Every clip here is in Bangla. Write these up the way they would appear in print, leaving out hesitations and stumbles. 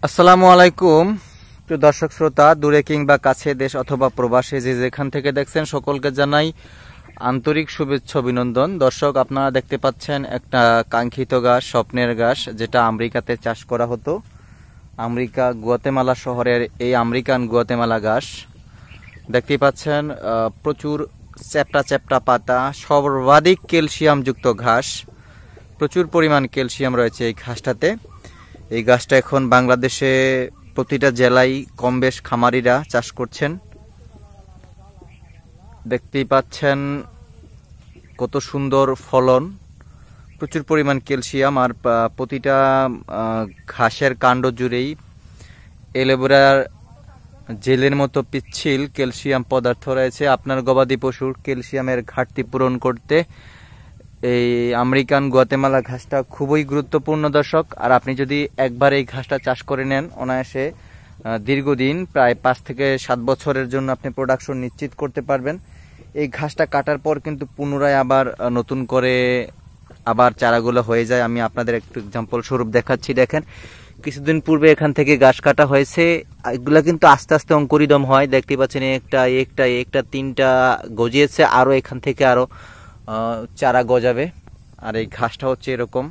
আসসালামু আলাইকুম প্রিয় দর্শক শ্রোতা, দূরে কিংবা কাছে, দেশ অথবা প্রবাসে যে যেখান থেকে দেখছেন সকলকে জানাই আন্তরিক শুভেচ্ছা অভিনন্দন। দর্শক, আপনারা দেখতে পাচ্ছেন একটা কাঙ্ক্ষিত ঘাস, স্বপ্নের ঘাস, যেটা আমেরিকাতে চাষ করা হতো। আমেরিকা গুয়াতেমালা শহরের এই আমেরিকান গুয়াতেমালা ঘাস দেখতে পাচ্ছেন, প্রচুর চ্যাপ্টা চ্যাপ্টা পাতা, সর্বাধিক ক্যালসিয়ামযুক্ত ঘাস, প্রচুর পরিমাণ ক্যালসিয়াম রয়েছে এই ঘাসটাতে। এই গাছটা এখন বাংলাদেশে প্রতিটা জেলায় কম বেশ খামারিরা চাষ করছেন। দেখতেই পাচ্ছেন কত সুন্দর ফলন, প্রচুর পরিমাণ ক্যালসিয়াম, আর প্রতিটা ঘাসের কাণ্ড জুড়েই এলোভেরার জেলের মতো পিচ্ছিল ক্যালসিয়াম পদার্থ রয়েছে। আপনার গবাদি পশুর ক্যালসিয়ামের ঘাটতি পূরণ করতে এই আমেরিকান গুয়াতেমালা ঘাসটা খুবই গুরুত্বপূর্ণ দর্শক। আর আপনি যদি একবার এই ঘাসটা চাষ করে নেন, অনায়াসে দীর্ঘদিন প্রায় 5 থেকে 7 বছরের জন্য আপনি প্রোডাকশন নিশ্চিত করতে পারবেন। এই ঘাসটা কাটার পর কিন্তু পুনরায় আবার নতুন করে আবার চারাগুলো হয়ে যায়। আমি আপনাদের একটু এক্সাম্পল স্বরূপ দেখাচ্ছি। দেখেন, কিছুদিন পূর্বে এখান থেকে ঘাস কাটা হয়েছে, এগুলা কিন্তু আস্তে আস্তে অঙ্কুরিদম হয়। দেখতে পাচ্ছেন একটা 3টা গজিয়েছে, আরো এখান থেকে আরো চারা গজাবে। আর এই ঘাসটা হচ্ছে এরকম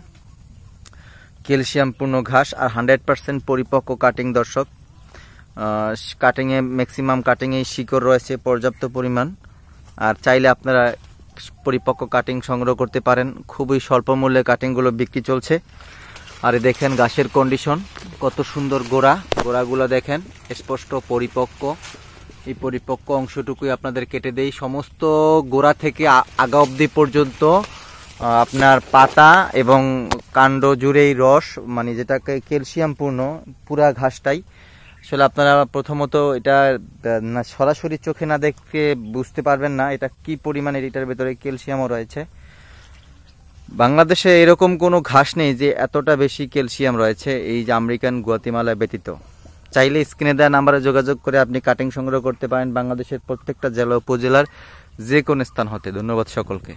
ক্যালসিয়ামপূর্ণ ঘাস, আর 100% পরিপক্ক কাটিং দর্শক। কাটিংয়ে ম্যাক্সিমাম কাটিংয়ে শিকড় রয়েছে পর্যাপ্ত পরিমাণ। আর চাইলে আপনারা পরিপক্ক কাটিং সংগ্রহ করতে পারেন, খুবই স্বল্প মূল্যে কাটিংগুলো বিক্রি চলছে। আর দেখেন ঘাসের কন্ডিশন কত সুন্দর, গোড়াগুলো দেখেন স্পষ্ট পরিপক্ক। এই পরিপক্ক অংশটুকুই আপনাদের কেটে দেই। সমস্ত গোড়া থেকে আগা অবধি পর্যন্ত আপনার পাতা এবং কাণ্ড জুড়েই রস, মানে যেটাকে ক্যালসিয়ামপূর্ণ পুরা ঘাসটাই। আসলে আপনারা প্রথমত এটা সরাসরি চোখে না দেখে বুঝতে পারবেন না এটা কি পরিমাণের, এটার ভেতরে ক্যালসিয়ামও রয়েছে। বাংলাদেশে এরকম কোনো ঘাস নেই যে এতটা বেশি ক্যালসিয়াম রয়েছে এই যে আমেরিকান গুয়াতেমালা ব্যতীত। চাইলে স্ক্রিনে দেওয়া নাম্বারে যোগাযোগ করে আপনি কাটিং সংগ্রহ করতে পারেন বাংলাদেশের প্রত্যেকটা জেলা উপজেলার যে কোনো স্থান হতে। ধন্যবাদ সকলকে।